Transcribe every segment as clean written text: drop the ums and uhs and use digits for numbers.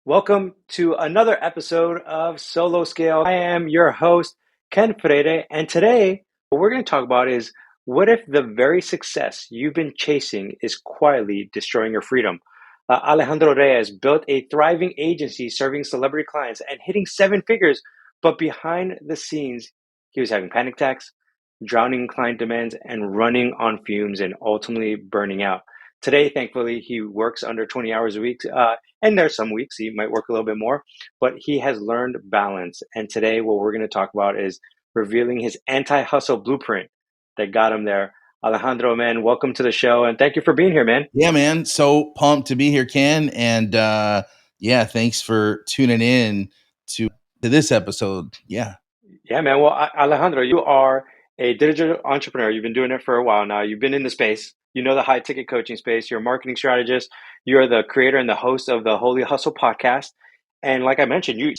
Welcome to another episode of Solo Scale. I am your host, Ken Freire, and today what we're going to talk about is what if the very success you've been chasing is quietly destroying your freedom? Alejandro Reyes built a thriving agency serving celebrity clients and hitting seven figures, but behind the scenes, he was having panic attacks, drowning in client demands, and running on fumes and ultimately burning out. Today, thankfully, he works under 20 hours a week. And there's some weeks he might work a little bit more, but he has learned balance. And today, what we're going to talk about is revealing his anti-hustle blueprint that got him there. Alejandro, man, welcome to the show. And thank you for being here, man. Yeah, man. So pumped to be here, Ken. And yeah, thanks for tuning in to this episode. Yeah. Yeah, man. Well, Alejandro, you are a digital entrepreneur. You've been doing it for a while now. You've been in the space. You know the high ticket coaching space. You're a marketing strategist. You're the creator and the host of the Holy Hustle podcast. And like I mentioned, you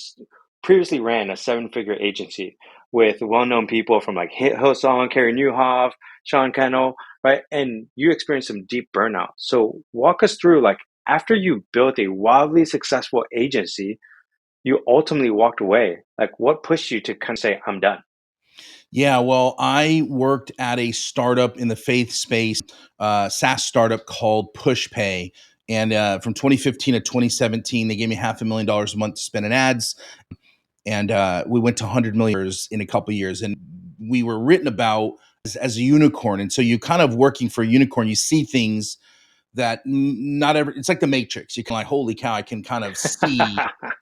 previously ran a seven-figure agency with well-known people from like Hillsong, Carrie Newhoff, Sean Cannell, right? And you experienced some deep burnout. So walk us through, like, after you built a wildly successful agency, you ultimately walked away. Like, what pushed you to kind of say, I'm done? Yeah. Well, I worked at a startup in the faith space, SaaS startup called Pushpay. And from 2015 to 2017, they gave me $500,000 a month to spend in ads. And we went to 100 million in a couple of years. And we were written about as a unicorn. And so you kind of working for a unicorn, you see things that not ever, it's like the Matrix. You can like, holy cow, I can kind of see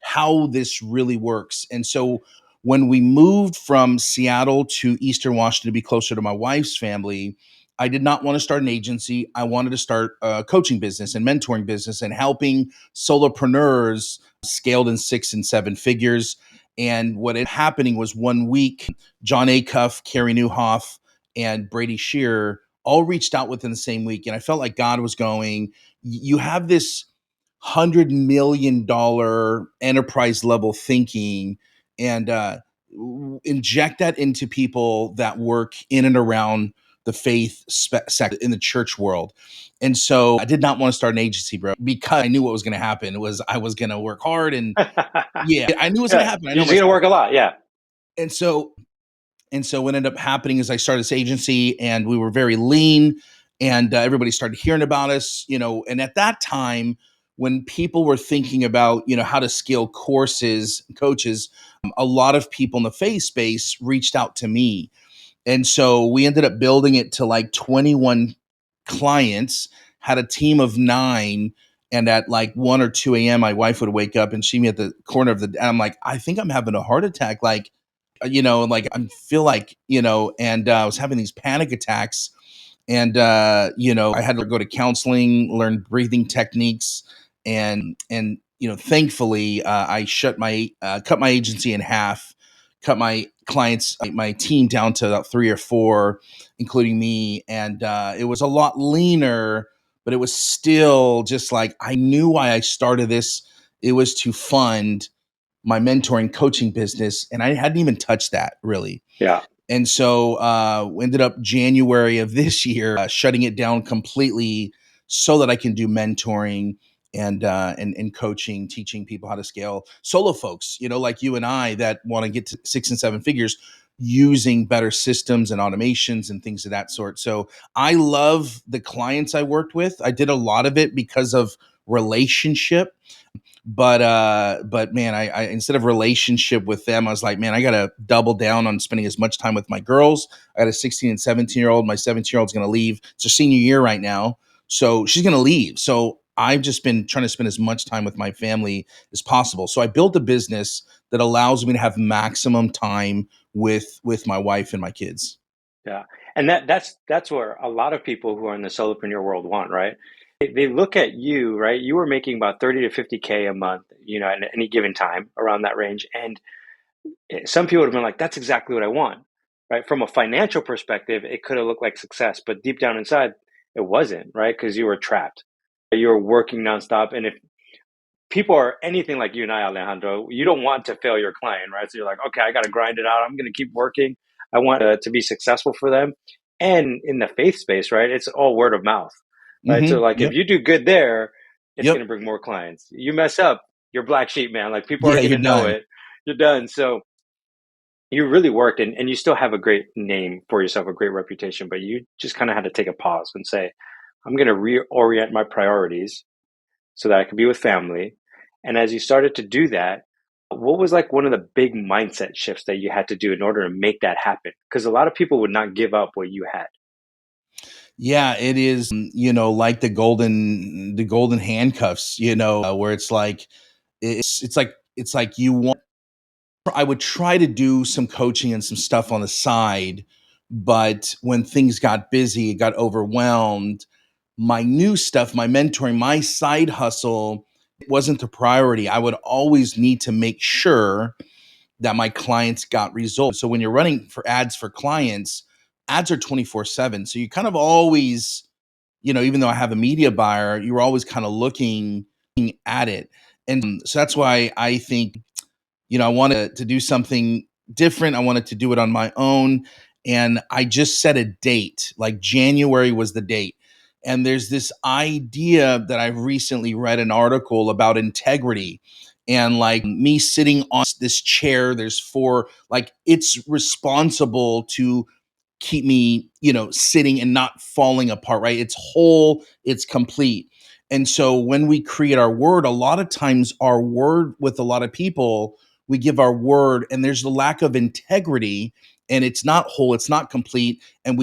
how this really works. And so when we moved from Seattle to Eastern Washington to be closer to my wife's family, I did not want to start an agency. I wanted to start a coaching business and mentoring business and helping solopreneurs scaled in 6 and 7 figures. And what ended happening was one week, John Acuff, Carrie Newhoff, and Brady Shearer all reached out within the same week. And I felt like God was going, you have this $100 million enterprise level thinking, and inject that into people that work in and around the faith sector in the church world. And so I did not want to start an agency, bro, because I knew what was going to happen was I was going to work hard. And yeah, I knew it was going to Yeah, happen. I you're know just going to myself. work a lot. Yeah. And so what ended up happening is I started this agency and we were very lean, and everybody started hearing about us, and at that time when people were thinking about, how to scale courses, coaches, a lot of people in the faith space reached out to me. And so we ended up building it to like 21 clients, had a team of 9. And at like 1 or 2 a.m., my wife would wake up and see me at the corner of and I'm like, I think I'm having a heart attack. Like, like I feel like, and I was having these panic attacks. And, I had to go to counseling, learn breathing techniques. And, thankfully, I cut my agency in half, cut my clients, my team down to about 3 or 4, including me. And it was a lot leaner, but it was still just like, I knew why I started this. It was to fund my mentoring coaching business, and I hadn't even touched that really. Yeah. And so we ended up January of this year shutting it down completely so that I can do mentoring and coaching, teaching people how to scale. Solo folks, like you and I, that want to get to 6 and 7 figures using better systems and automations and things of that sort. So I love the clients I worked with. I did a lot of it because of relationship. But man, I instead of relationship with them, I was like, man, I gotta double down on spending as much time with my girls. I got a 16 and 17-year-old. My 17-year-old's gonna leave. It's her senior year right now, so she's gonna leave. So I've just been trying to spend as much time with my family as possible. So I built a business that allows me to have maximum time with my wife and my kids. Yeah. And that's where a lot of people who are in the solopreneur world want, right? They look at you, right? You were making about 30 to 50K a month, at any given time around that range. And some people would have been like, that's exactly what I want, right? From a financial perspective, it could have looked like success, but deep down inside, it wasn't, right? Because you were trapped. You were working nonstop. And if people are anything like you and I, Alejandro, you don't want to fail your client, right? So you're like, okay, I got to grind it out. I'm going to keep working. I want to be successful for them. And in the faith space, right, it's all word of mouth, right? So like if Yep. you do good there, it's going Yep. to bring more clients. You mess up, you're black sheep, man. Like people Yeah, aren't you're gonna know done. it. You're done. So you really worked, and you still have a great name for yourself, a great reputation, but you just kind of had to take a pause and say, I'm gonna reorient my priorities so that I could be with family. And as you started to do that, what was like one of the big mindset shifts that you had to do in order to make that happen? Because a lot of people would not give up what you had. Yeah, it is, like the golden handcuffs, where it's like it's like you want I would try to do some coaching and some stuff on the side, but when things got busy, it got overwhelmed. My new stuff, my mentoring, my side hustle wasn't the priority. I would always need to make sure that my clients got results. So when you're running for ads for clients, ads are 24/7. So you kind of always, even though I have a media buyer, you're always kind of looking at it. And so that's why I think I wanted to do something different. I wanted to do it on my own. And I just set a date, like January was the date. And there's this idea that I've recently read an article about integrity and like me sitting on this chair. There's four, like it's responsible to keep me, sitting and not falling apart, right? It's whole, it's complete. And so when we create our word, a lot of times our word with a lot of people, we give our word and there's the lack of integrity and it's not whole, it's not complete, and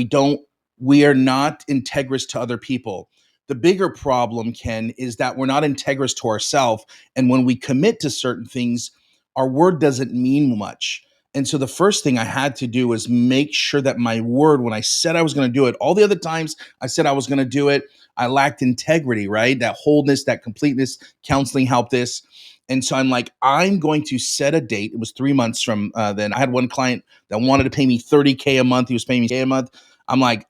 we are not integrous to other people. The bigger problem, Ken, is that we're not integrous to ourselves. And when we commit to certain things, our word doesn't mean much. And so the first thing I had to do was make sure that my word, when I said I was going to do it, all the other times I said I was going to do it, I lacked integrity, right? That wholeness, that completeness, counseling helped this. And so I'm like, I'm going to set a date. It was 3 months from then. I had one client that wanted to pay me $30K a month. He was paying me K a month. I'm like,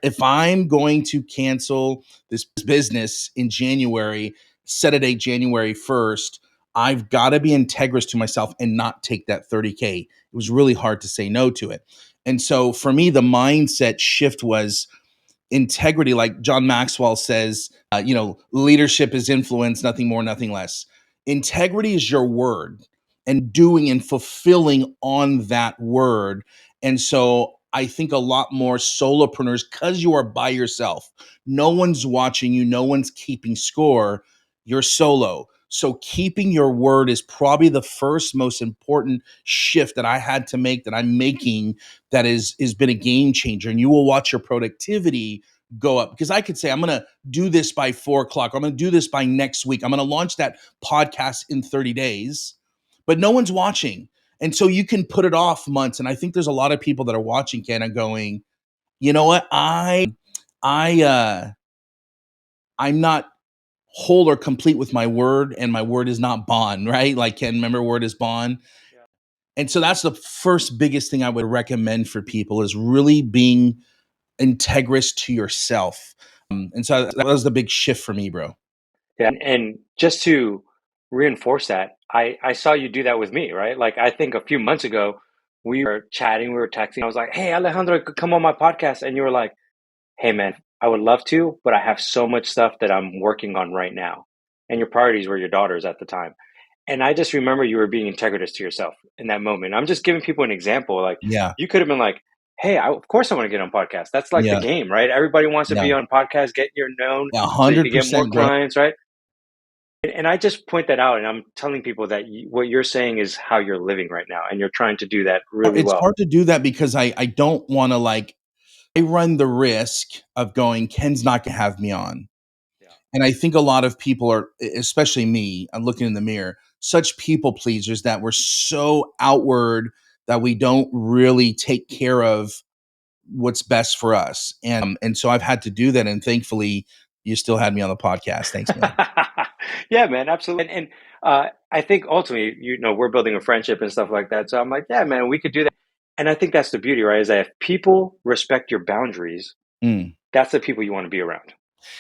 if I'm going to cancel this business in January, set a date January 1st, I've got to be integrous to myself and not take that 30K. It was really hard to say no to it. And so for me, the mindset shift was integrity. Like John Maxwell says, leadership is influence, nothing more, nothing less. Integrity is your word and doing and fulfilling on that word. And so I think a lot more solopreneurs, because you are by yourself, no one's watching you, no one's keeping score, you're solo. So keeping your word is probably the first most important shift that I had to make, that I'm making, that is been a game changer. And you will watch your productivity go up, because I could say I'm going to do this by 4 o'clock, or I'm going to do this by next week, I'm going to launch that podcast in 30 days, but no one's watching. And so you can put it off months. And I think there's a lot of people that are watching, Ken, and going, you know what, I'm not whole or complete with my word, and my word is not bond, right? Like, Ken, remember, word is bond. Yeah. And so that's the first biggest thing I would recommend for people, is really being integrous to yourself. And so that was the big shift for me, bro. Yeah. And just to reinforce that, I saw you do that with me, right? Like I think a few months ago, we were chatting, we were texting. I was like, hey, Alejandro, come on my podcast. And you were like, hey, man, I would love to, but I have so much stuff that I'm working on right now. And your priorities were your daughters at the time. And I just remember you were being integritous to yourself in that moment. I'm just giving people an example. Like Yeah. you could have been like, hey, of course I want to get on podcast. That's like the Yeah. game, right? Everybody wants to Yeah. be on podcast, get your known Yeah. so you can get more 100%, bro. clients, right? And I just point that out, and I'm telling people that what you're saying is how you're living right now, and you're trying to do that really It's well. hard to do that because I don't want to, like, I run the risk of going, Ken's not going to have me on. Yeah. And I think a lot of people are, especially me, I'm looking in the mirror, such people pleasers that we're so outward that we don't really take care of what's best for us. And so I've had to do that. And thankfully, you still had me on the podcast. Thanks, man. Yeah, man, absolutely. And I think ultimately, we're building a friendship and stuff like that. So I'm like, yeah, man, we could do that. And I think that's the beauty, right? Is that if people respect your boundaries, Mm. that's the people you want to be around.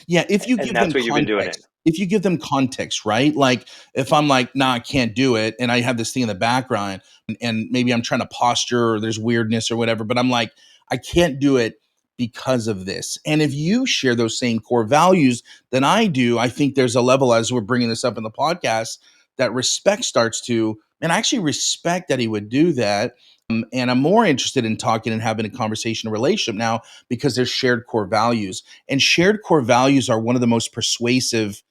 Yeah, if you And give that's them what you've been doing it. context, right? Like if I'm like, nah, I can't do it, and I have this thing in the background, and maybe I'm trying to posture or there's weirdness or whatever, but I'm like, I can't do it because of this. And if you share those same core values than I do, I think there's a level, as we're bringing this up in the podcast, that respect starts to, and I actually respect that he would do that. And I'm more interested in talking and having a conversation, a relationship now, because there's shared core values. And shared core values are one of the most persuasive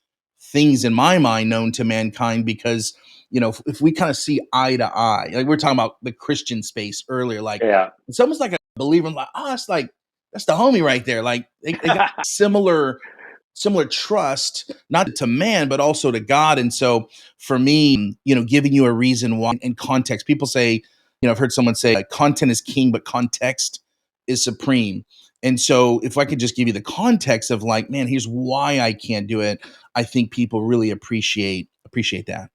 things in my mind known to mankind, because if we kind of see eye to eye, like we were talking about the Christian space earlier, like Yeah. someone's like a believer, I'm like, oh, it's like that's the homie right there. Like they got similar trust, not to man, but also to God. And so for me, giving you a reason why and context, people say, I've heard someone say like, content is king, but context is supreme. And so if I could just give you the context of like, man, here's why I can't do it, I think people really appreciate that.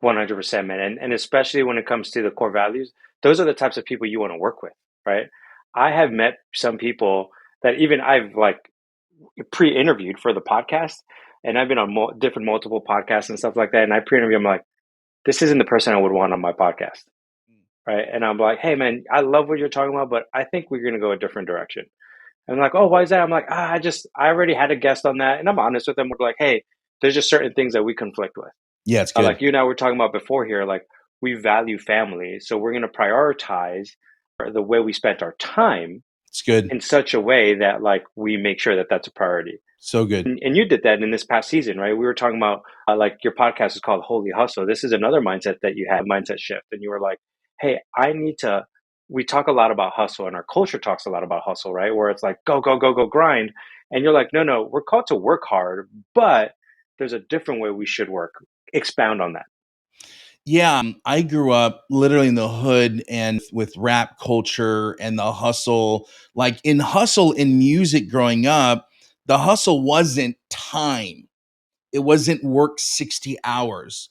100%, man. And especially when it comes to the core values, those are the types of people you want to work with, right? I have met some people that even I've like pre-interviewed for the podcast, and I've been on different multiple podcasts and stuff like that. And I pre-interview, I'm like, this isn't the person I would want on my podcast, right? And I'm like, hey, man, I love what you're talking about, but I think we're going to go a different direction. And I'm like, oh, why is that? I'm like, I already had a guest on that. And I'm honest with them. We're like, hey, there's just certain things that we conflict with. Yeah, it's good. Like you and I were talking about before here, like we value family. So we're going to prioritize the way we spent our time It's good. in such a way that like we make sure that that's a priority. So good. And you did that in this past season, right? We were talking about like your podcast is called Holy Hustle. This is another mindset that you had, mindset shift. And you were like, hey, we talk a lot about hustle and our culture talks a lot about hustle, right? Where it's like, go, go, go, go, grind. And you're like, no, we're called to work hard, but there's a different way we should work. Expound on that. Yeah, I grew up literally in the hood and with rap culture and the hustle. Like in music growing up, the hustle wasn't time. It wasn't work 60 hours.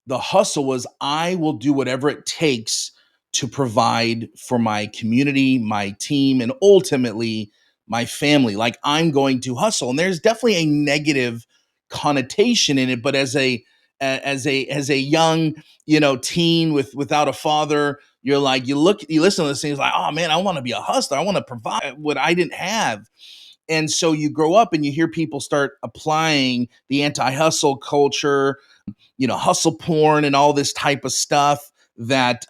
The hustle was I will do whatever it takes to provide for my community, my team, and ultimately my family. Like I'm going to hustle. And there's definitely a negative connotation in it, but as a young, teen without a father, you're like you listen to this things like, oh man, I want to be a hustler. I want to provide what I didn't have. And so you grow up and you hear people start applying the anti-hustle culture, hustle porn and all this type of stuff that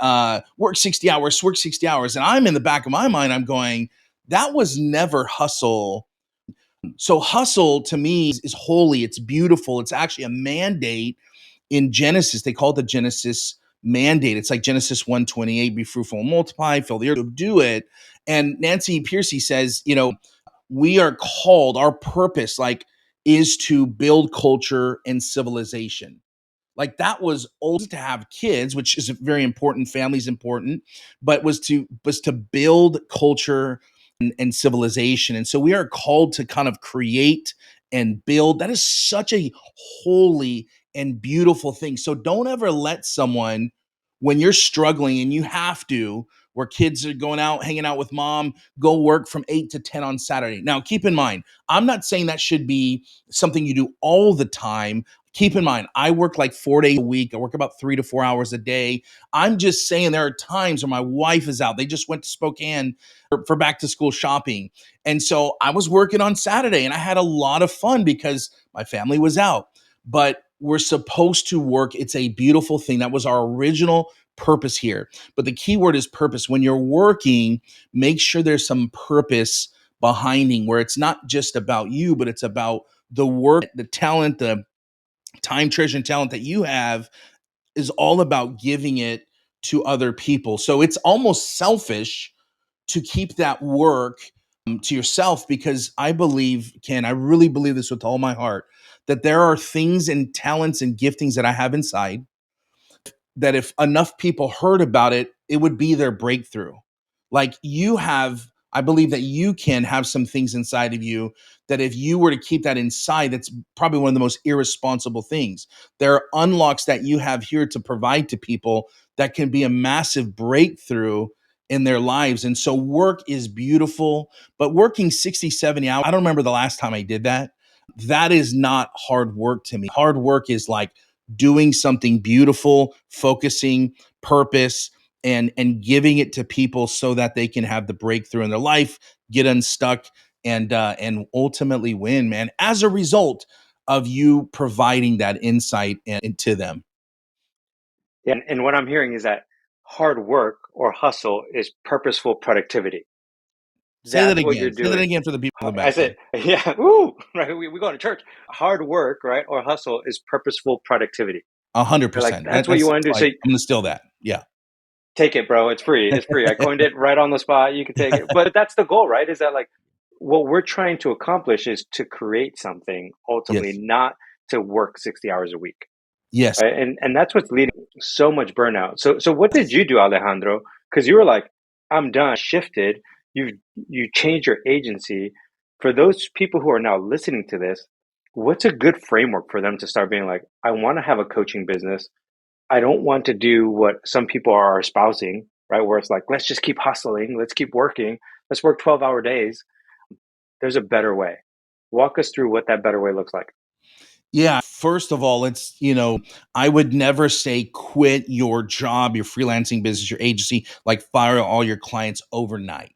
work 60 hours. And I'm in the back of my mind, I'm going, that was never hustle. So hustle to me is holy. It's beautiful. It's actually a mandate in Genesis. They call it the Genesis mandate. It's like Genesis 1:28, be fruitful and multiply, fill the earth, do it. And Nancy Pearcey says, we are called, our purpose, like, is to build culture and civilization. Like that was old to have kids, which is very important. Family's important, but was to build culture and civilization. And so we are called to kind of create and build. That is such a holy and beautiful thing. So don't ever let someone, when you're struggling and you have to, where kids are going out, hanging out with mom, go work from 8 to 10 on Saturday. Now, keep in mind, I'm not saying that should be something you do all the time. Keep in mind, I work like 4 days a week. I work about 3 to 4 hours a day. I'm just saying there are times where my wife is out. They just went to Spokane for back to school shopping. And so I was working on Saturday and I had a lot of fun because my family was out. But we're supposed to work. It's a beautiful thing. That was our original purpose here. But the key word is purpose. When you're working, make sure there's some purpose behinding where it's not just about you, but it's about the work, the talent, the time, treasure, and talent that you have is all about giving it to other people. So it's almost selfish to keep that work to yourself, because I believe, Ken, I really believe this with all my heart, that there are things and talents and giftings that I have inside that if enough people heard about it, it would be their breakthrough. Like you have, I believe that you can have some things inside of you that if you were to keep that inside, that's probably one of the most irresponsible things. There are unlocks that you have here to provide to people that can be a massive breakthrough in their lives. And so work is beautiful, but working 60, 70 hours, I don't remember the last time I did that. That is not hard work to me. Hard work is like doing something beautiful, focusing, purpose, and giving it to people so that they can have the breakthrough in their life, get unstuck, and ultimately win, man. As a result of you providing that insight to them. Yeah, and what I'm hearing is that hard work or hustle is purposeful productivity. Say that That's what you're again. Say that doing. again for the people in the I back said, there. yeah, woo, right? We go to church. Hard work, right, or hustle is purposeful productivity. They're like, 100%. that's what you That's want to do. So like I'm gonna steal that. Yeah. take it, bro. It's free. It's free. I coined it right on the spot. You can take it. But that's the goal, right? Is that like what we're trying to accomplish is to create something ultimately, Yes. not to work 60 hours a week. Yes. Right? And that's what's leading so much burnout. So what did you do, Alejandro? Because you were like, I'm done, shifted. You changed your agency. For those people who are now listening to this, what's a good framework for them to start being like, I want to have a coaching business. I don't want to do what some people are espousing, right? Where it's like, let's just keep hustling, let's keep working, let's work 12-hour days. There's a better way. Walk us through what that better way looks like. Yeah. First of all, I would never say quit your job, your freelancing business, your agency, like fire all your clients overnight.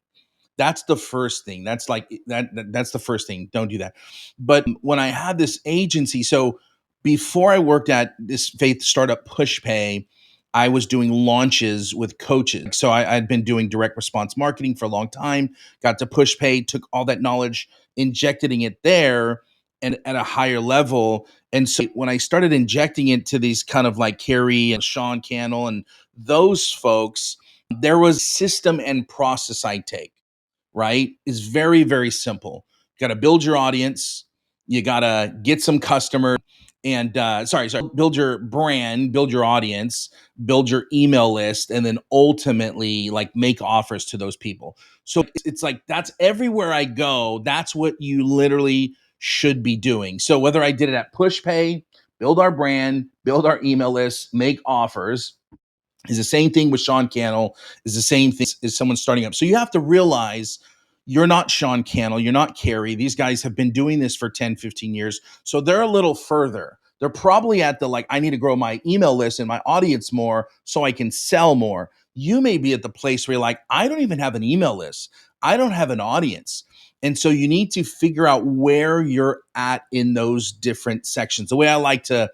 That's the first thing. That's the first thing. Don't do that. But when I had this agency, so before I worked at this faith startup Pushpay, I was doing launches with coaches. So I'd been doing direct response marketing for a long time, got to Pushpay, took all that knowledge, injecting it there and at a higher level. And so when I started injecting it to these kind of like Carrie and Sean Cannell and those folks, there was system and process I take, right, is very, very simple. You got to build your audience. You got to get some customers and sorry, build your brand, build your audience, build your email list, and then ultimately like make offers to those people. So it's like that's everywhere I go. That's what you literally should be doing. So whether I did it at Pushpay, build our brand, build our email list, make offers, is the same thing with Sean Cannell, is the same thing as someone starting up. So you have to realize you're not Sean Cannell, you're not Carrie. These guys have been doing this for 10, 15 years. So they're a little further. They're probably at the like, I need to grow my email list and my audience more so I can sell more. You may be at the place where you're like, I don't even have an email list. I don't have an audience. And so you need to figure out where you're at in those different sections. The way I like to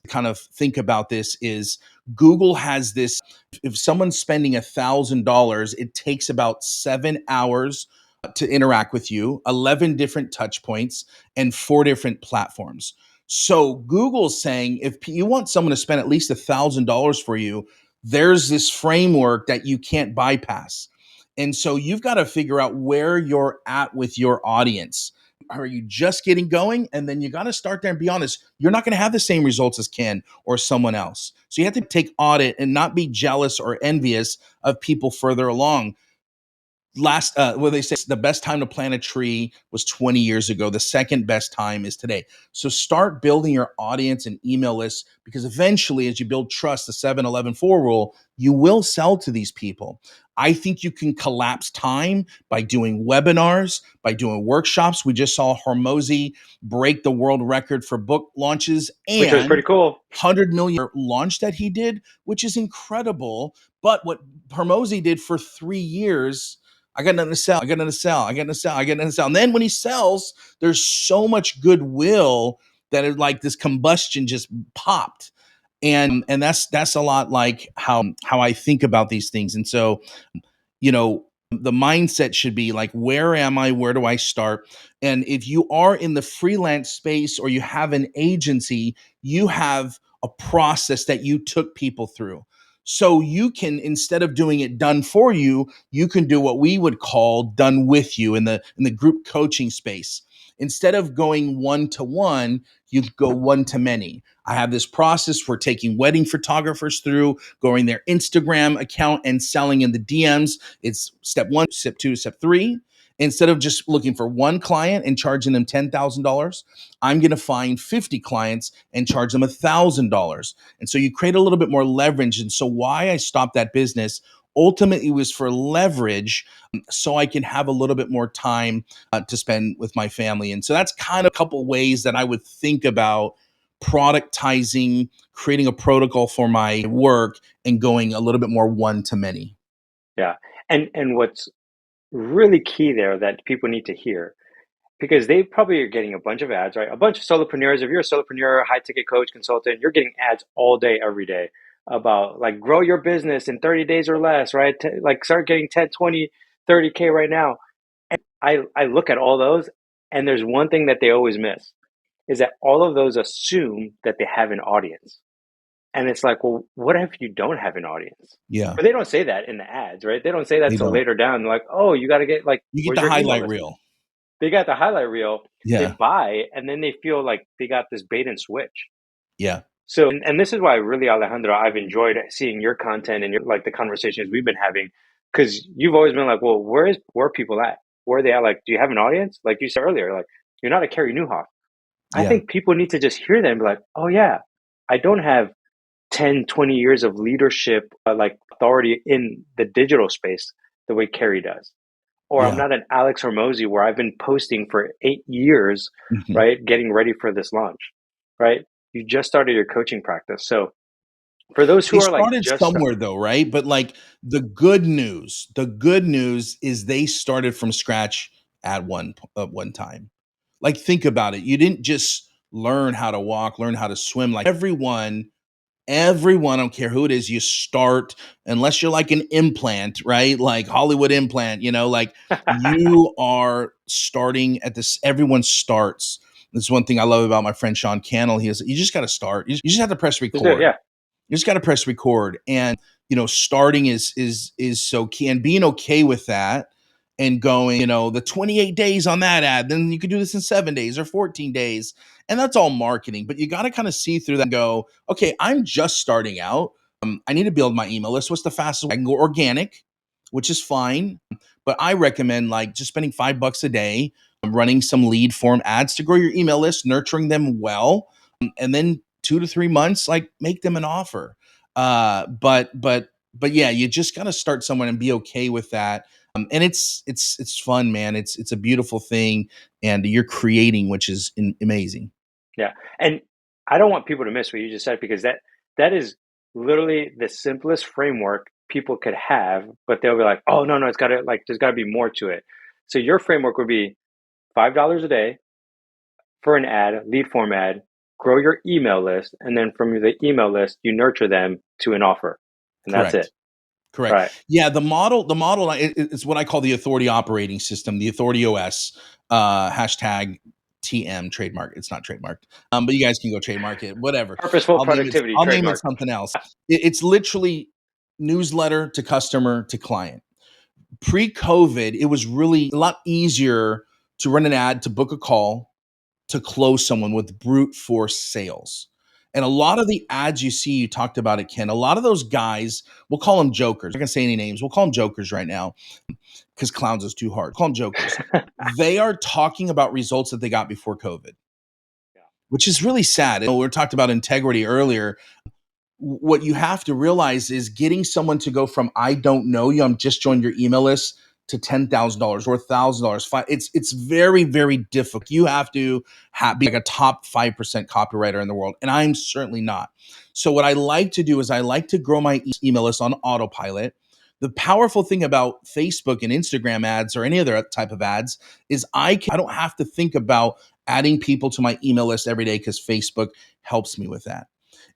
kind of think about this is Google has this, if someone's spending $1,000, it takes about 7 hours to interact with you, 11 different touch points, and 4 different platforms. So Google's saying if you want someone to spend at least $1,000 for you, there's this framework that you can't bypass. And so you've got to figure out where you're at with your audience. Are you just getting going? And then you got to start there and be honest. You're not going to have the same results as Ken or someone else. So you have to take audit and not be jealous or envious of people further along. Well, they say the best time to plant a tree was 20 years ago. The second best time is today. So start building your audience and email lists, because eventually as you build trust, the 7-11-4 rule, you will sell to these people. I think you can collapse time by doing webinars, by doing workshops. We just saw Hormozy break the world record for book launches Which was and pretty cool. 100 million launch that he did, which is incredible. But what Hormozy did for 3 years, I got nothing to sell. I got nothing to sell. I got nothing to sell. I got nothing to sell. And then when he sells, there's so much goodwill that it like this combustion just popped. And that's a lot like how I think about these things. And so, you know, the mindset should be like, where am I? Where do I start? And if you are in the freelance space or you have an agency, you have a process that you took people through. So you can, instead of doing it done for you, you can do what we would call done with you in the group coaching space. Instead of going one to one, you go one to many. I have this process for taking wedding photographers through, going their Instagram account and selling in the DMs. It's step 1, step 2, step 3. Instead of just looking for one client and charging them $10,000, I'm going to find 50 clients and charge them $1,000. And so you create a little bit more leverage. And so why I stopped that business ultimately was for leverage, so I can have a little bit more time to spend with my family. And so that's kind of a couple ways that I would think about productizing, creating a protocol for my work, and going a little bit more one to many. Yeah. And what's really key there that people need to hear, because they probably are getting a bunch of ads, right? A bunch of solopreneurs. If you're a solopreneur, high ticket coach, consultant, you're getting ads all day, every day. about like grow your business in 30 days or less, right? Like start getting 10, 20, 30K right now. And I look at all those, and there's one thing that they always miss is that all of those assume that they have an audience. And it's like, well, what if you don't have an audience? Yeah, But they don't say that in the ads, right? They don't say that they till don't. later down. They're like, oh, you got to get like, You get where's the your email highlight list? reel. They got the highlight reel, they Yeah, buy, and then they feel like they got this bait and switch. yeah, So, and this is why really, Alejandro, I've enjoyed seeing your content and your, like the conversations we've been having, because you've always been like, well, where are people at? Where are they at? Like, do you have an audience? Like you said earlier, like you're not a Carrie Newhoff. I yeah, think people need to just hear them and be like, oh yeah, I don't have 10, 20 years of leadership, like authority in the digital space the way Carrie does. Or I'm yeah. not an Alex Hormozy where I've been posting for 8 years, Mhm. right? Getting ready for this launch, right? You just started your coaching practice. So for those who They are like started just somewhere though, right? But like the good news is they started from scratch at one time. Like think about it. You didn't just learn how to walk, learn how to swim. Like everyone, I don't care who it is, you start, unless you're like an implant, right? Like Hollywood implant, like you are starting at this, everyone starts. This is one thing I love about my friend Sean Cannell. He is, you just got to start. You just have to press just do it, record. yeah. You just got to press record, and starting is so key, and being okay with that, and going, the 28 days on that ad, then you could do this in 7 days or 14 days, and that's all marketing. But you got to kind of see through that and go, okay, I'm just starting out. I need to build my email list. What's the fastest way? I can go organic, which is fine, but I recommend like just spending $5 a day, running some lead form ads to grow your email list, nurturing them well, and then 2 to 3 months, like make them an offer. But yeah, you just got to start somewhere and be okay with that. And it's fun, man. It's a beautiful thing, and you're creating, which is amazing. Yeah. And I don't want people to miss what you just said because that is literally the simplest framework people could have, but they'll be like, oh no, it's gotta like there's gotta be more to it. So your framework would be $5 a day for an ad, lead form ad, grow your email list, and then from the email list, you nurture them to an offer. And that's it. Correct. Correct. Right. Yeah, the model is what I call the authority operating system, the authority OS, hashtag TM trademark. It's not trademarked. But you guys can go trademark it, whatever. Purposeful I'll name it productivity I'll name it trademark. something else. It's literally newsletter to customer to client. Pre-COVID, it was really a lot easier to run an ad, to book a call, to close someone with brute force sales. And a lot of the ads you see, you talked about it, Ken, a lot of those guys, we'll call them jokers. I'm not going to say any names. We'll call them jokers right now because clowns is too hard. Call them jokers. They are talking about results that they got before COVID, Yeah. which is really sad. And we talked about integrity earlier. What you have to realize is getting someone to go from I don't know you, I'm just joined your email list, to $10,000 or $1,000. It's very, very difficult. You have to be like a top 5% copywriter in the world, and I'm certainly not. So what I like to do is I like to grow my email list on autopilot. The powerful thing about Facebook and Instagram ads or any other type of ads is I don't have to think about adding people to my email list every day because Facebook helps me with that.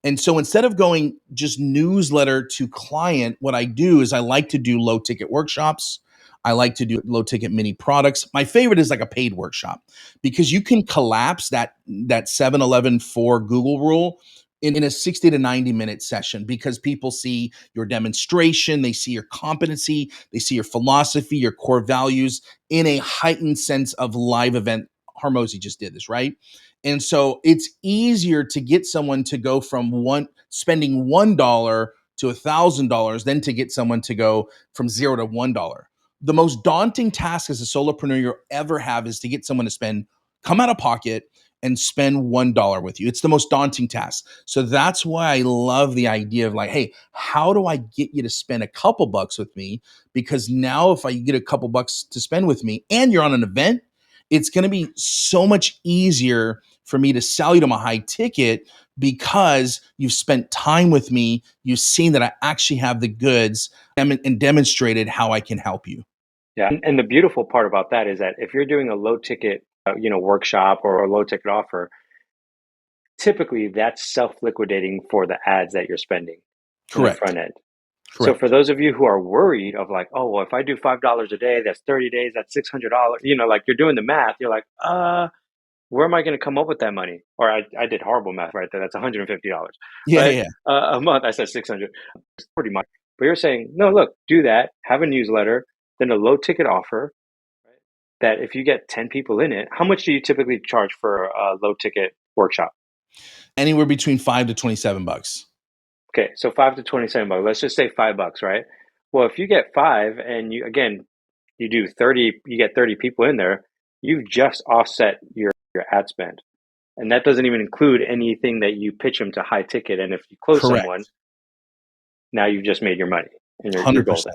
And so instead of going just newsletter to client, what I do is I like to do low ticket workshops. I like to do low ticket mini products. My favorite is like a paid workshop because you can collapse that 7-Eleven for Google rule in a 60 to 90-minute session because people see your demonstration, they see your competency, they see your philosophy, your core values in a heightened sense of live event. Harmozy just did this, right? And so it's easier to get someone to go from spending $1 to $1,000 than to get someone to go from zero to $1. The most daunting task as a solopreneur you ever have is to get someone to come out of pocket and spend $1 with you. It's the most daunting task. So that's why I love the idea of like, hey, how do I get you to spend a couple bucks with me? Because now if I get a couple bucks to spend with me and you're on an event, it's going to be so much easier for me to sell you to my high ticket because you've spent time with me. You've seen that I actually have the goods and demonstrated how I can help you. Yeah. And the beautiful part about that is that if you're doing a low ticket, workshop or a low ticket offer, typically that's self liquidating for the ads that you're spending. in the Correct. front end. So for Correct. those of you who are worried of like, oh, well, if I do $5 a day, that's 30 days, that's $600. Like you're doing the math. You're like, where am I going to come up with that money? Or I did horrible math right there. That's $150, Yeah, right? yeah, yeah. A month. I said 600. It's pretty much. But you're saying, no, look, do that. Have a newsletter, then a low ticket offer. Right? That if you get 10 people in it, how much do you typically charge for a low ticket workshop? Anywhere between $5 to $27. Okay, so $5 to $27. Let's just say $5, right? Well, if you get five and you do 30, you get 30 people in there, you've just offset your ad spend. And that doesn't even include anything that you pitch them to high ticket. And if you close someone, Correct. now you've just made your money and you're golden.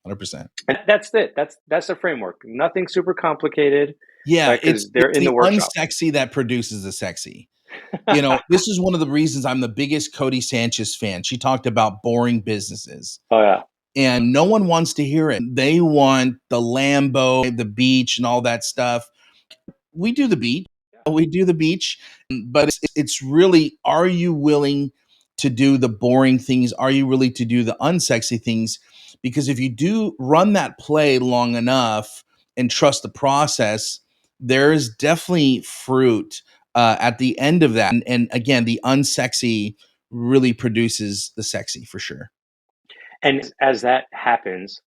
100%. 100%. And that's it. That's the framework. Nothing super complicated, Yeah, right? Because they're it's in the the workshop. unsexy that produces the sexy. This is one of the reasons I'm the biggest Cody Sanchez fan. She talked about boring businesses, Oh yeah. and no one wants to hear it. They want the Lambo, the beach, and all that stuff. We do the beach. We do the beach, but it's really, are you willing to do the boring things? Are you willing to do the unsexy things? Because if you do run that play long enough and trust the process, there's definitely fruit at the end of that. And again, the unsexy really produces the sexy for sure. And as that happens,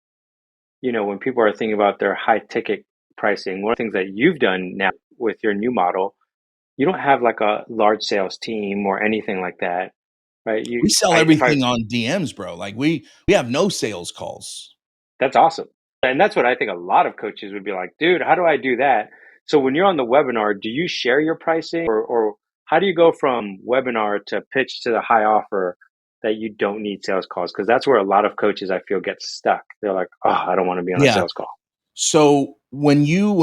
when people are thinking about their high ticket pricing, one of the things that you've done now with your new model, you don't have like a large sales team or anything like that, right? We sell If I everything on DMs, bro. Like we have no sales calls. That's awesome. And that's what I think a lot of coaches would be like, dude, how do I do that? So when you're on the webinar, do you share your pricing or how do you go from webinar to pitch to the high offer that you don't need sales calls? Because that's where a lot of coaches I feel get stuck. They're like, oh, I don't want to be on a Yeah. sales call. So when you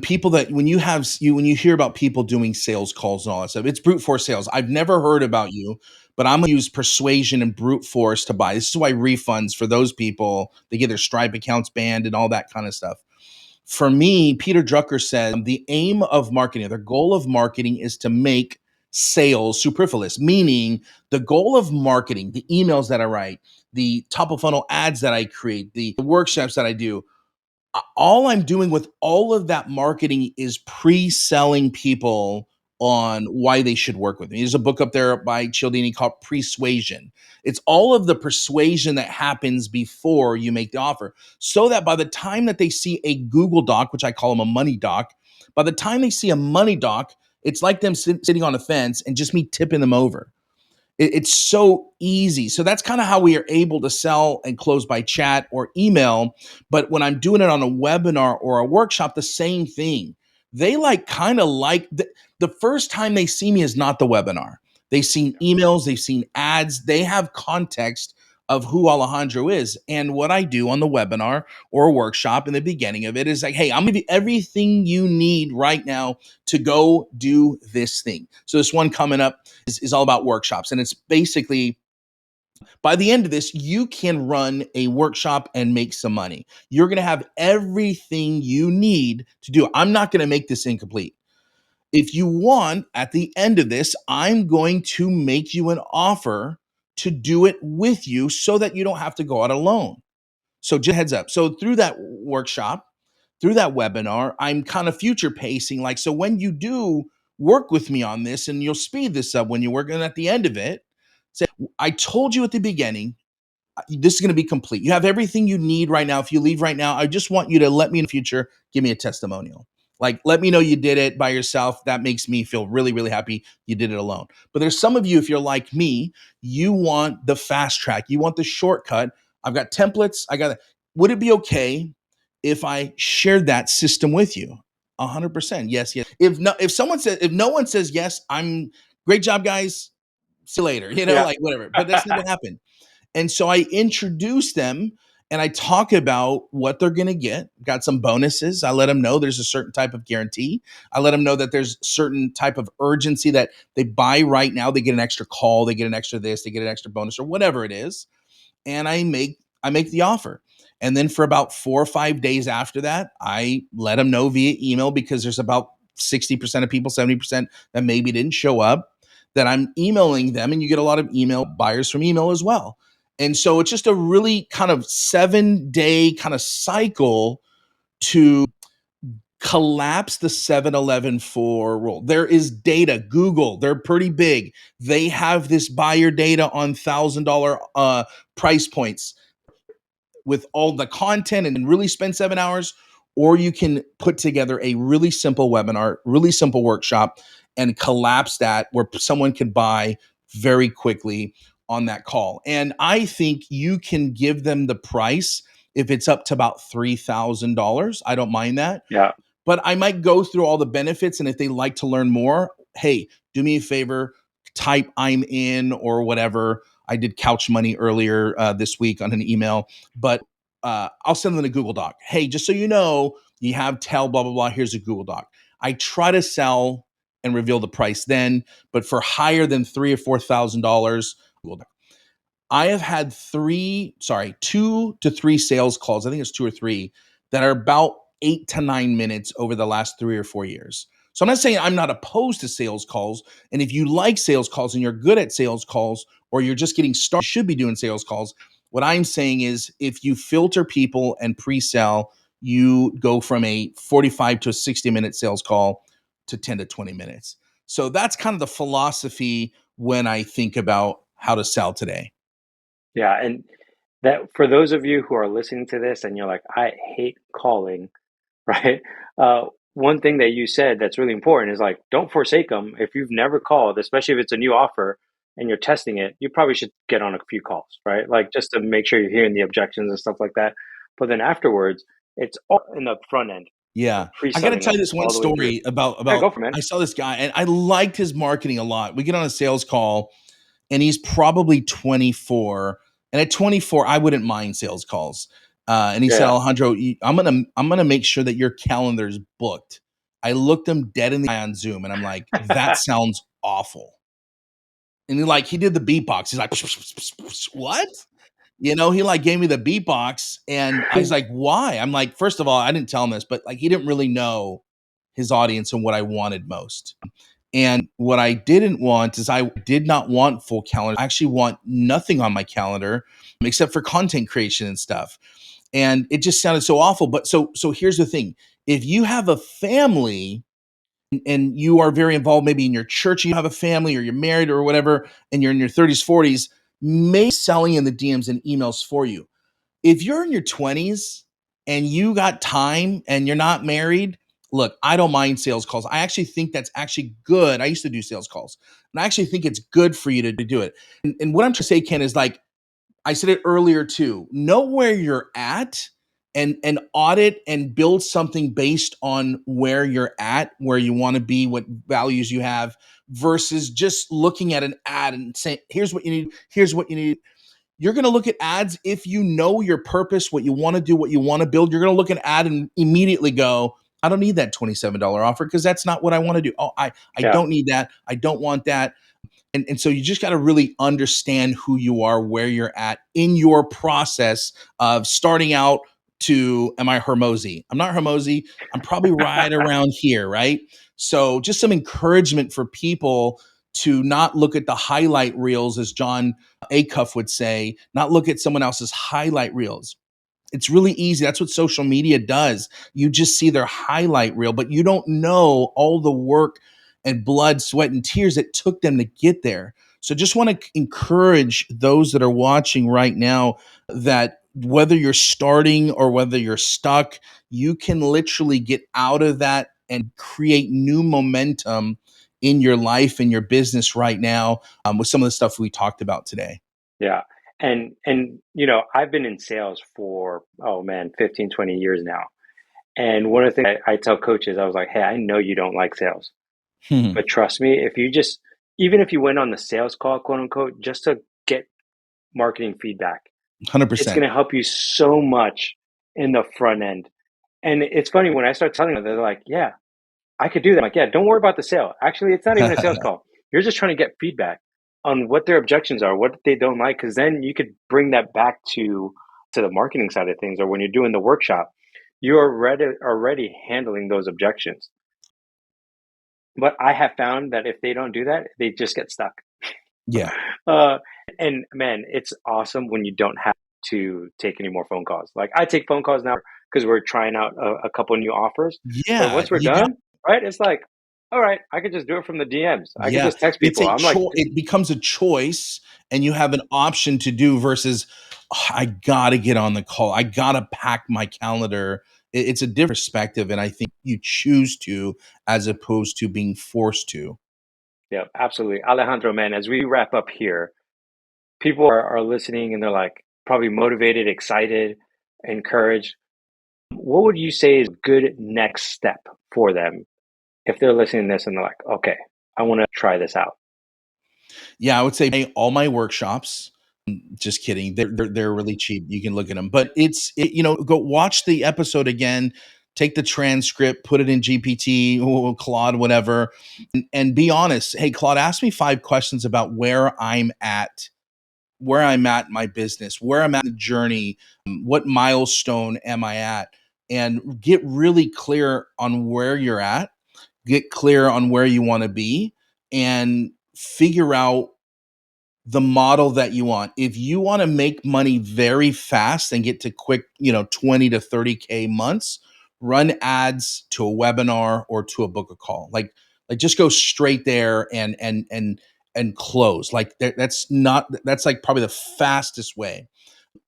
hear about people doing sales calls and all that stuff, it's brute force sales. I've never heard about you, but I'm gonna use persuasion and brute force to buy. This is why refunds for those people, they get their Stripe accounts banned and all that kind of stuff. For me, Peter Drucker said the aim of marketing, the goal of marketing is to make sales superfluous, meaning the goal of marketing, the emails that I write, the top of funnel ads that I create, the workshops that I do, all I'm doing with all of that marketing is pre-selling people on why they should work with me. There's a book up there by Cialdini called Persuasion. It's all of the persuasion that happens before you make the offer, so that by the time that they see a Google Doc, which I call them a money doc, by the time they see a money doc, it's like them sitting on a fence and just me tipping them over. It's so easy. So that's kind of how we are able to sell and close by chat or email. But when I'm doing it on a webinar or a workshop, the same thing. They the first time they see me is not the webinar. They've seen emails, they've seen ads, they have context of who Alejandro is. And what I do on the webinar or a workshop in the beginning of it is like, hey, I'm gonna give you everything you need right now to go do this thing. So this one coming up is all about workshops. And it's basically, by the end of this, you can run a workshop and make some money. You're going to have everything you need to do it. I'm not going to make this incomplete. If you want, at the end of this, I'm going to make you an offer to do it with you so that you don't have to go out alone. So just heads up. So through that workshop, through that webinar, I'm kind of future pacing. Like, so when you do work with me on this, and you'll speed this up when you're working at the end of it, say, I told you at the beginning, this is going to be complete. You have everything you need right now. If you leave right now, I just want you to let me in the future, give me a testimonial. Like, let me know you did it by yourself. That makes me feel really, really happy you did it alone. But there's some of you, if you're like me, you want the fast track, you want the shortcut. I've got templates. Would it be okay if I shared that system with you? 100%. Yes, yes. If no one says yes, I'm great job, guys. See you later, Yeah. like whatever. But that's not gonna happen. And so I introduce them and I talk about what they're going to get. Got some bonuses. I let them know there's a certain type of guarantee. I let them know that there's certain type of urgency that they buy right now. They get an extra call, they get an extra this, they get an extra bonus or whatever it is. And I make the offer. And then for about 4 or 5 days after that, I let them know via email, because there's about 60% of people, 70% that maybe didn't show up, that I'm emailing them, and you get a lot of email buyers from email as well. And so it's just a really kind of 7-day kind of cycle to collapse the 7-Eleven for role. There is data. Google, they're pretty big. They have this buyer data on $1,000 price points with all the content and really spend 7 hours, or you can put together a really simple webinar, really simple workshop, and collapse that where someone can buy very quickly on that call. And I think you can give them the price if it's up to about $3,000. I don't mind that, Yeah. but I might go through all the benefits. And if they like to learn more, hey, do me a favor, type I'm in or whatever. I did couch money earlier this week on an email, but I'll send them a Google Doc. Hey, just so you know, you have tell blah, blah, blah. Here's a Google Doc. I try to sell and reveal the price then, but for higher than $3,000 or $4,000, Google Doc. I have had 2 to 3 sales calls. I think it's 2 or 3 that are about 8 to 9 minutes over the last 3 or 4 years. So I'm not saying I'm not opposed to sales calls. And if you like sales calls and you're good at sales calls, or you're just getting started, you should be doing sales calls. What I'm saying is if you filter people and pre-sell, you go from a 45 to a 60-minute sales call to 10 to 20 minutes. So that's kind of the philosophy when I think about how to sell today. Yeah. And that for those of you who are listening to this and you're like, I hate calling, right? One thing that you said that's really important is like, don't forsake them. If you've never called, especially if it's a new offer and you're testing it, you probably should get on a few calls, right? Like just to make sure you're hearing the objections and stuff like that. But then afterwards, it's all in the front end, Yeah. I gotta pre-selling tell you them this one all the way through. story about Yeah, go for it, man. I saw this guy and I liked his marketing a lot. We get on a sales call and he's probably 24. And at 24, I wouldn't mind sales calls. And he said, Yeah. Alejandro, I'm gonna make sure that your calendar's booked. I looked him dead in the eye on Zoom and I'm like, that sounds awful. And he did the beatbox. He's like, what? He like gave me the beatbox and I was like, why? I'm like, first of all, I didn't tell him this, but like he didn't really know his audience and what I wanted most. And what I didn't want is I did not want full calendar. I actually want nothing on my calendar except for content creation and stuff. And it just sounded so awful. But so here's the thing. If you have a family and you are very involved, maybe in your church, you have a family or you're married or whatever, and you're in your 30s, 40s, may selling in the DMs and emails for you. If you're in your 20s and you got time and you're not married, look, I don't mind sales calls. I actually think that's actually good. I used to do sales calls, and I actually think it's good for you to do it. And what I'm trying to say, Ken, is like I said it earlier too. Know where you're at and audit and build something based on where you're at, where you want to be, what values you have, versus just looking at an ad and saying, here's what you need, here's what you need. You're going to look at ads if you know your purpose, what you want to do, what you want to build. You're going to look at an ad and immediately go, I don't need that $27 offer because that's not what I want to do. Oh, I Yeah. don't need that. I don't want that. And so you just got to really understand who you are, where you're at in your process of starting out to, am I Hermosi? I'm not Hermosi. I'm probably right around here, right? So just some encouragement for people to not look at the highlight reels, as John Acuff would say, not look at someone else's highlight reels. It's really easy. That's what social media does. You just see their highlight reel, but you don't know all the work and blood, sweat, and tears it took them to get there. So just want to encourage those that are watching right now that whether you're starting or whether you're stuck, you can literally get out of that and create new momentum in your life and your business right now with some of the stuff we talked about today. Yeah. And I've been in sales for, oh man, 15, 20 years now. And one of the things I tell coaches, I was like, hey, I know you don't like sales, but trust me, if you just, even if you went on the sales call, quote unquote, just to get marketing feedback, it's 100%. going to help you so much in the front end. And it's funny when I start telling them, they're like, yeah, I could do that. I'm like, yeah, don't worry about the sale. Actually, it's not even a sales call. You're just trying to get feedback on what their objections are, what they don't like, because then you could bring that back to the marketing side of things, or when you're doing the workshop, you're already handling those objections. But I have found that if they don't do that, they just get stuck. Yeah. Uh, and man, it's awesome when you don't have to take any more phone calls. Like I take phone calls now because we're trying out a couple new offers. But Yeah. once we're done, right, it's like, all right, I could just do it from the DMs. I could Yeah, just text it's people. a I'm like, it becomes a choice, and you have an option to do versus, "Oh, I gotta get on the call. I gotta pack my calendar." It's a different perspective, and I think you choose to as opposed to being forced to. yeah, absolutely. Alejandro, man, as we wrap up here, people are listening and they're like probably motivated, excited, encouraged. What would you say is a good next step for them if they're listening to this and they're like, okay, I want to try this out? Yeah, I would say all my workshops. Just kidding. They're really cheap. You can look at them, but go watch the episode again. Take the transcript, put it in GPT or Claude, whatever, and be honest. Hey, Claude, ask me 5 questions about where I'm at in my business, where I'm at in the journey, what milestone am I at, and get really clear on where you're at, get clear on where you want to be, and figure out the model that you want. If you want to make money very fast and get to quick, 20 to 30K months, run ads to a webinar or to a book a call. Like just go straight there and close. Like that's like probably the fastest way.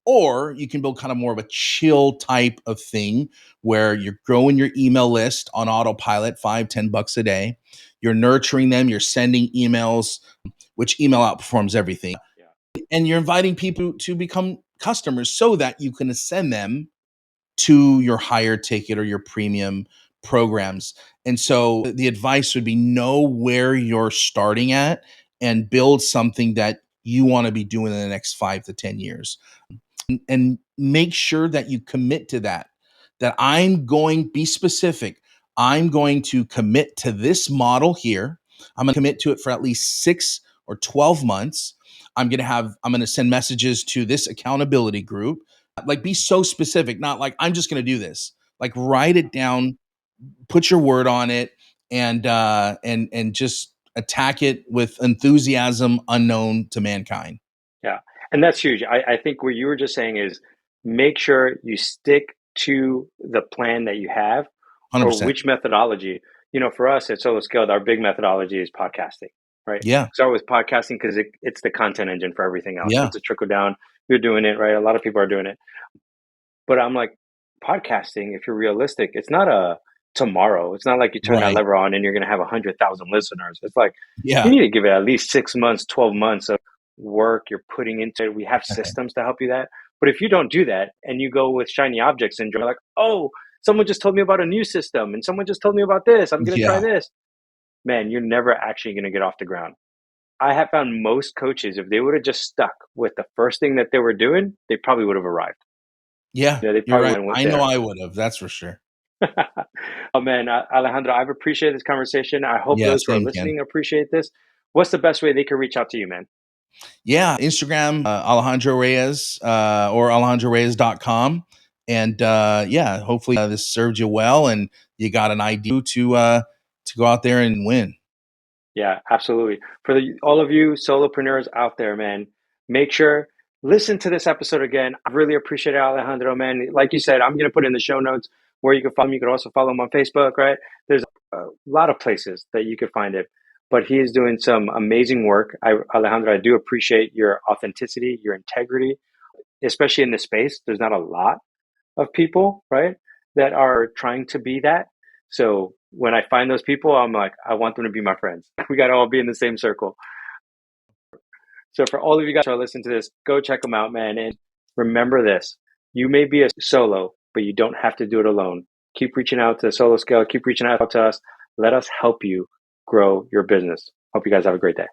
Or you can build kind of more of a chill type of thing where you're growing your email list on autopilot, $5-10 a day. You're nurturing them, you're sending emails, which email outperforms everything. Yeah. And you're inviting people to become customers so that you can send them to your higher ticket or your premium programs. And so the advice would be know where you're starting at and build something that you want to be doing in the next 5 to 10 years, and make sure that you commit to that be specific. I'm going to commit to this model here. I'm going to commit to it for at least 6 or 12 months. I'm going to send messages to this accountability group. Like, be so specific, not like I'm just going to do this. Like, write it down, put your word on it, and just attack it with enthusiasm unknown to mankind. Yeah. And that's huge. I think what you were just saying is make sure you stick to the plan that you have or 100%. which methodology. For us at Solo Scaled, our big methodology is podcasting, right? Yeah. Start with podcasting because it's the content engine for everything else. Yeah. It's a trickle down. You're doing it, right? A lot of people are doing it. But I'm like, podcasting, if you're realistic, it's not a tomorrow. It's not like you turn that Right. lever on and you're going to have 100,000 listeners. It's like you Yeah. need to give it at least 6 months, 12 months of work you're putting into it. We have systems to help you that. But if you don't do that and you go with shiny object syndrome, like, oh, someone just told me about a new system and someone just told me about this, I'm going to try Yeah. this. Man, you're never actually going to get off the ground. I have found most coaches, if they would have just stuck with the first thing that they were doing, they probably would have arrived. Yeah. They You're probably right. would have went I know there. I would have. That's for sure. Oh man, Alejandro, I've appreciated this conversation. I hope Yeah. those who are Same, Ken. listening appreciate this. What's the best way they can reach out to you, man? Yeah. Instagram, Alejandro Reyes, or AlejandroReyes.com. And yeah, hopefully this served you well and you got an idea to go out there and win. Yeah, absolutely. For all of you solopreneurs out there, man, make sure listen to this episode again. I really appreciate it, Alejandro, man. Like you said, I'm going to put in the show notes where you can follow him. You can also follow him on Facebook, right? There's a lot of places that you could find it. But he is doing some amazing work. Alejandro, I do appreciate your authenticity, your integrity, especially in this space. There's not a lot of people, right, that are trying to be that. So when I find those people, I'm like, I want them to be my friends. We got to all be in the same circle. So for all of you guys who are listening to this, go check them out, man. And remember this, you may be a solo, but you don't have to do it alone. Keep reaching out to Solo Scale. Keep reaching out to us. Let us help you grow your business. Hope you guys have a great day.